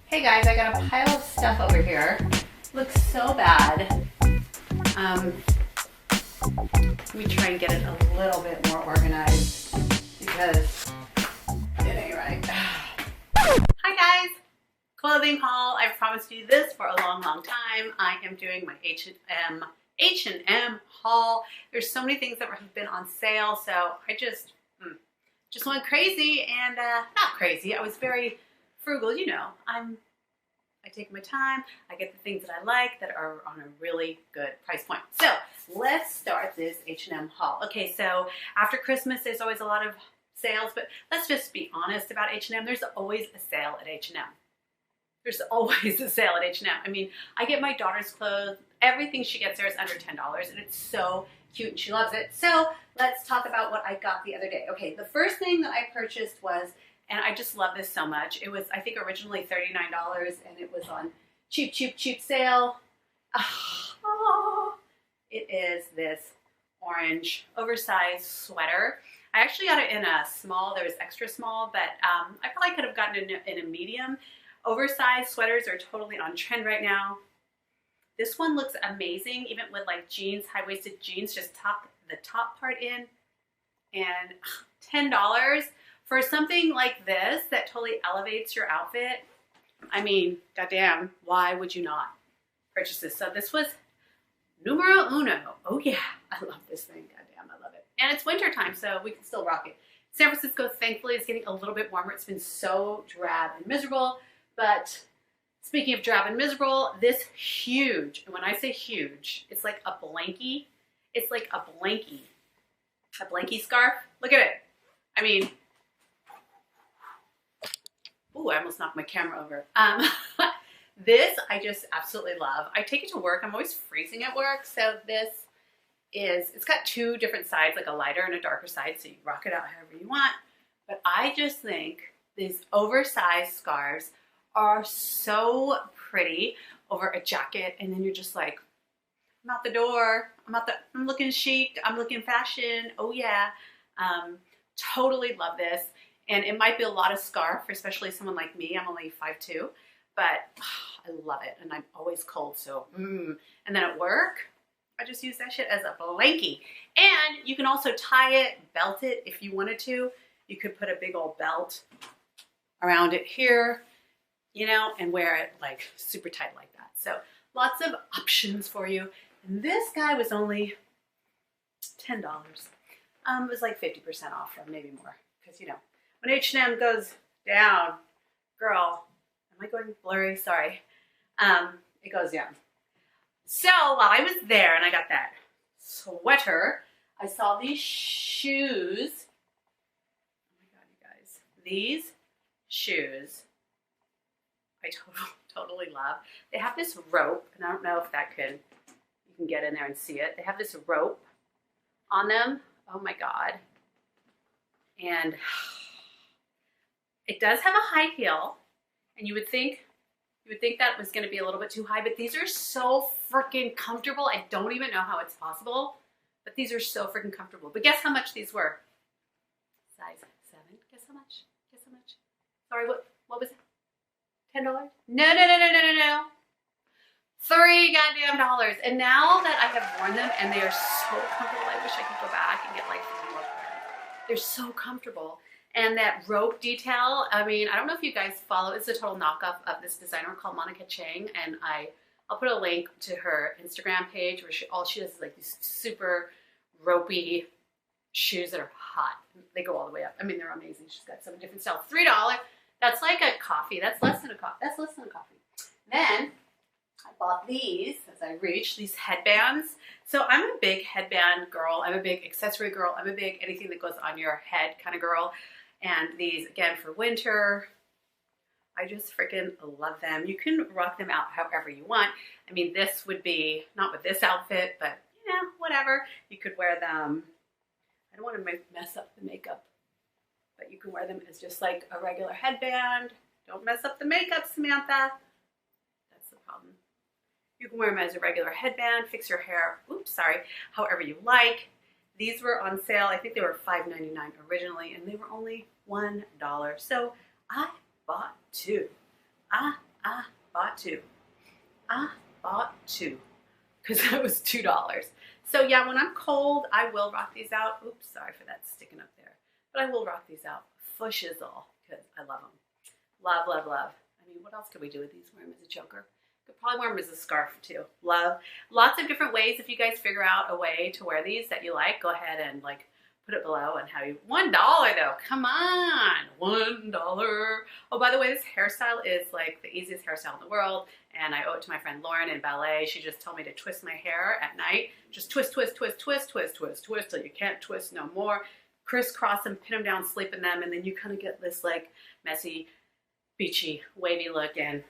Hey guys, I got a pile of stuff over here. Looks so bad. Let me try and get it a little bit more organized because it ain't right. Hi guys, clothing haul. I've promised you this for a long time. I am doing my H&M haul. There's so many things that have been on sale, so I just went crazy and not crazy. I was very frugal, you know. I take my time. I get the things that I like that are on a really good price point. So let's start this H&M haul. Okay, so after Christmas, there's always a lot of sales, but let's just be honest about H&M. There's always a sale at H&M. There's always a sale at H&M. I mean, I get my daughter's clothes. Everything she gets there is under $10, and it's so cute, and she loves it. So let's talk about what I got the other day. Okay, the first thing that I purchased was, and I just love this so much. It was, I think, originally $39, and it was on cheap sale. It is this orange oversized sweater. I actually got it in a small. There was extra small, but I probably could have gotten it in a medium. Oversized sweaters are totally on trend right now. This one looks amazing, even with like jeans, high-waisted jeans. Just tuck the top part in, and $10 for something like this that totally elevates your outfit. I mean, goddamn, why would you not purchase this? So this was numero uno. Oh yeah, I love this thing. Goddamn, I love it. And it's winter time, so we can still rock it. San Francisco, thankfully, is getting a little bit warmer. It's been so drab and miserable. But speaking of drab and miserable, this huge, and when I say huge, it's like a blankie. It's like a blankie scarf. Look at it. I mean, ooh, I almost knocked my camera over. This I just absolutely love. I take it to work. I'm always freezing at work. So this is, it's got two different sides, like a lighter and a darker side. So you rock it out however you want. But I just think these oversized scarves are so pretty over a jacket. And then you're just like, I'm out the door. I'm looking chic. I'm looking fashion. Oh yeah. Totally love this. And it might be a lot of scarf, especially someone like me. I'm only 5'2", but I love it. And I'm always cold, so And then at work, I just use that shit as a blankie. And you can also tie it, belt it if you wanted to. You could put a big old belt around it here, you know, and wear it like super tight like that. So lots of options for you. And this guy was only $10. It was like 50% off or maybe more, because, you know, when H&M goes down, girl, am I going blurry? Sorry. It goes down. So while I was there and I got that sweater, I saw these shoes. Oh my God, you guys. These shoes I totally love. They have this rope, and I don't know if you can get in there and see it. They have this rope on them. Oh my God. And it does have a high heel, and you would think that was going to be a little bit too high, but these are so freaking comfortable. I don't even know how it's possible, but these are so freaking comfortable. But guess how much these were? Size 7. Guess how much? Guess how much? Sorry, what was it? $10? No. $3 goddamn dollars. And now that I have worn them and they are so comfortable, I wish I could go back and get like 3 more pairs. They're so comfortable. And that rope detail, I mean, I don't know if you guys follow, it's a total knockoff of this designer called Monica Chang, and I'll put a link to her Instagram page where all she does is like these super ropey shoes that are hot. They go all the way up. I mean, they're amazing. She's got some different styles. $3. That's like a coffee. That's less than a coffee. That's less than a coffee. Then I bought these as I reached, these headbands. So I'm a big headband girl. I'm a big accessory girl. I'm a big anything that goes on your head kind of girl. And these, again, for winter, I just freaking love them. You can rock them out however you want. I mean, this would be, not with this outfit, but, you know, whatever. You could wear them, I don't want to mess up the makeup, but you can wear them as just like a regular headband. Don't mess up the makeup, Samantha. That's the problem. You can wear them as a regular headband, fix your hair, however you like. These were on sale. I think they were $5.99 originally, and they were only $1. So I bought 2. I bought two. I bought two because it was $2. So yeah, when I'm cold, I will rock these out. Oops, sorry for that sticking up there. But I will rock these out for shizzle because I love them. Love, love, love. I mean, what else could we do with these? Wear them as a choker. Could probably wear them as a scarf too. Love. Lots of different ways. If you guys figure out a way to wear these that you like, go ahead and like put it below and how you. $1 though. Come on. $1. Oh, by the way, this hairstyle is like the easiest hairstyle in the world. And I owe it to my friend Lauren in ballet. She just told me to twist my hair at night. Just twist, twist, twist, twist, twist, twist, twist till you can't twist no more. Crisscross them, pin them down, sleep in them, and then you kind of get this like messy, beachy, wavy look. And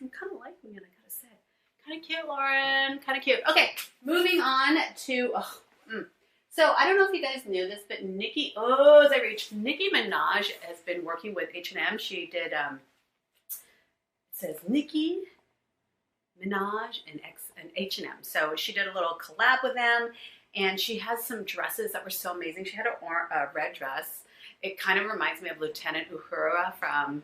I'm kind of liking it, I gotta say. Kind of cute, Lauren. Kind of cute. Okay, moving on to. So I don't know if you guys knew this, but Nicki Minaj has been working with H&M. She did. It says Nicki Minaj and H&M. So she did a little collab with them, and she has some dresses that were so amazing. She had a red dress. It kind of reminds me of Lieutenant Uhura from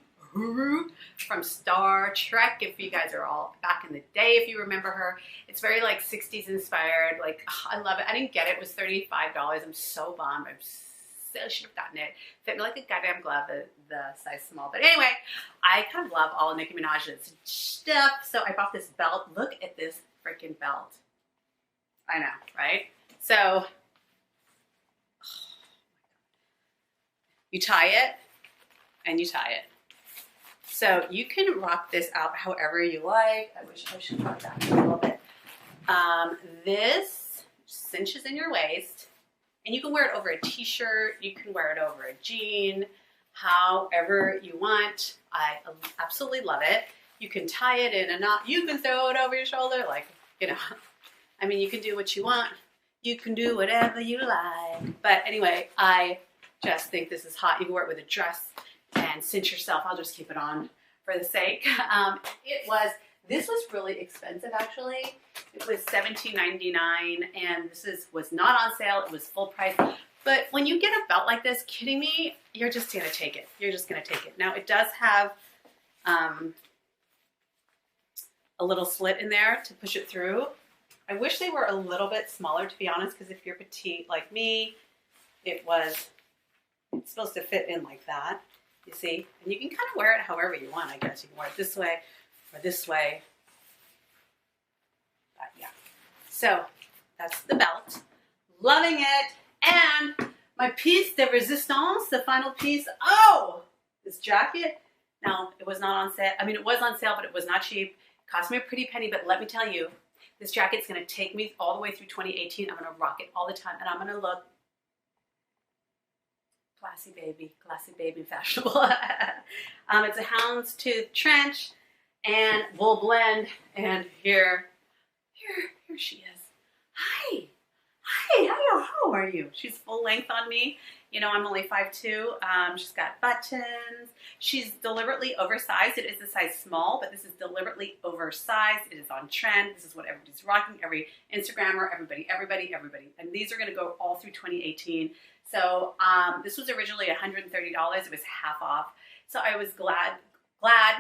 Star Trek, if you guys are all back in the day, if you remember her. It's very like 60s inspired. Like, I love it. I didn't get it. It was $35. I'm so bummed. I should have gotten it. Fit me like a goddamn glove, the size small. But anyway, I kind of love all of Nicki Minaj's stuff. So I bought this belt. Look at this freaking belt. I know, right? So you tie it and you tie it. So you can rock this out however you like. I wish I should rock that a little bit. This cinches in your waist, and you can wear it over a t-shirt. You can wear it over a jean, however you want. I absolutely love it. You can tie it in a knot. You can throw it over your shoulder, like, you know. I mean, you can do what you want. You can do whatever you like. But anyway, I just think this is hot. You can wear it with a dress and cinch yourself. I'll just keep it on for the sake. This was really expensive actually. It was $17.99, and this was not on sale. It was full price. But when you get a belt like this, kidding me, you're just gonna take it. You're just gonna take it. Now it does have a little slit in there to push it through. I wish they were a little bit smaller, to be honest, because if you're petite like me, it's supposed to fit in like that. You see? And you can kind of wear it however you want, I guess. You can wear it this way or this way. Yeah. So that's the belt. Loving it. And my piece de resistance, the final piece. Oh, this jacket. Now, it was not on sale. I mean, it was on sale, but it was not cheap. It cost me a pretty penny, but let me tell you, this jacket's going to take me all the way through 2018. I'm going to rock it all the time, and I'm going to look classy baby, fashionable. It's a Houndstooth trench and wool blend, and here she is. Hi, how are you? She's full length on me. You know, I'm only 5'2". She's got buttons. She's deliberately oversized. It is a size small, but this is deliberately oversized. It is on trend. This is what everybody's rocking. Every Instagrammer, everybody. And these are going to go all through 2018. So this was originally $130. It was half off. So I was not glad,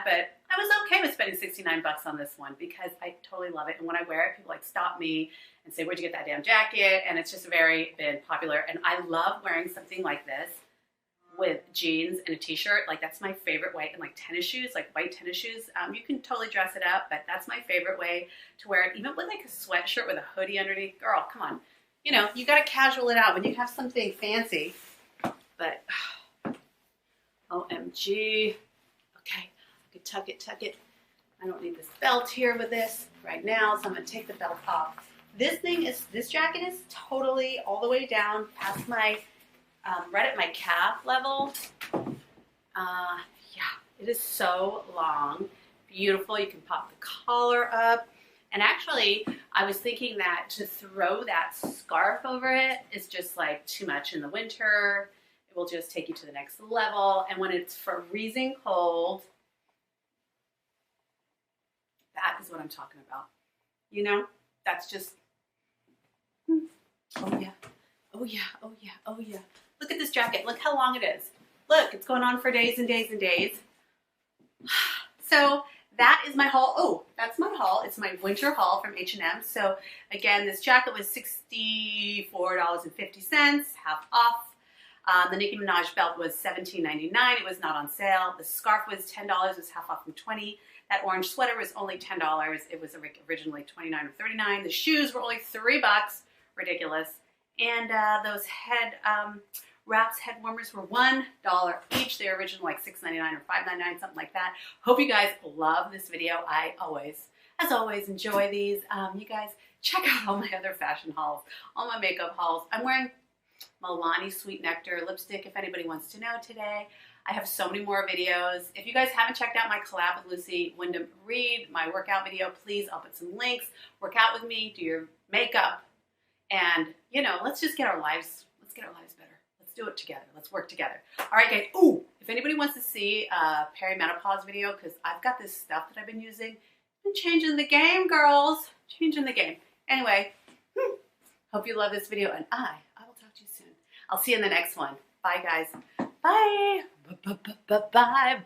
but I was okay with spending 69 bucks on this one because I totally love it. And when I wear it, people like stop me and say, where'd you get that damn jacket? And it's just been popular. And I love wearing something like this with jeans and a t-shirt. Like, that's my favorite way. And like tennis shoes, like white tennis shoes. You can totally dress it up, but that's my favorite way to wear it. Even with like a sweatshirt with a hoodie underneath. Girl, come on. You know, you got to casual it out when you have something fancy. But, OMG. Okay, I could tuck it. I don't need this belt here with this right now, so I'm going to take the belt off. This jacket is totally all the way down past my, right at my calf level. Yeah, it is so long. Beautiful. You can pop the collar up. And actually, I was thinking that to throw that scarf over it is just like too much in the winter. It will just take you to the next level. And when it's freezing cold, that is what I'm talking about. You know, that's just, oh yeah. Look at this jacket. Look how long it is. Look, it's going on for days and days and days. So that is my haul. Oh, that's my haul. It's my winter haul from H&M. So again, this jacket was $64.50, half off. The Nicki Minaj belt was $17.99. It was not on sale. The scarf was $10. It was half off from $20. That orange sweater was only $10. It was originally $29 or $39. The shoes were only $3. Ridiculous. And those head wraps, head warmers were $1 each. They were originally like $6.99 or $5.99, something like that. Hope you guys love this video. I always, as always, enjoy these. You guys check out all my other fashion hauls, all my makeup hauls. I'm wearing Milani Sweet Nectar lipstick, if anybody wants to know today. I have so many more videos. If you guys haven't checked out my collab with Lucy Wyndham Reed, my workout video, please, I'll put some links. Work out with me, do your makeup, and, you know, let's just get our lives, better. Let's do it together. Let's work together. All right, guys. Ooh, if anybody wants to see a perimenopause video, because I've got this stuff that I've been using, been changing the game, girls. Changing the game. Anyway, hope you love this video, and I will talk to you soon. I'll see you in the next one. Bye, guys. Bye. Bye.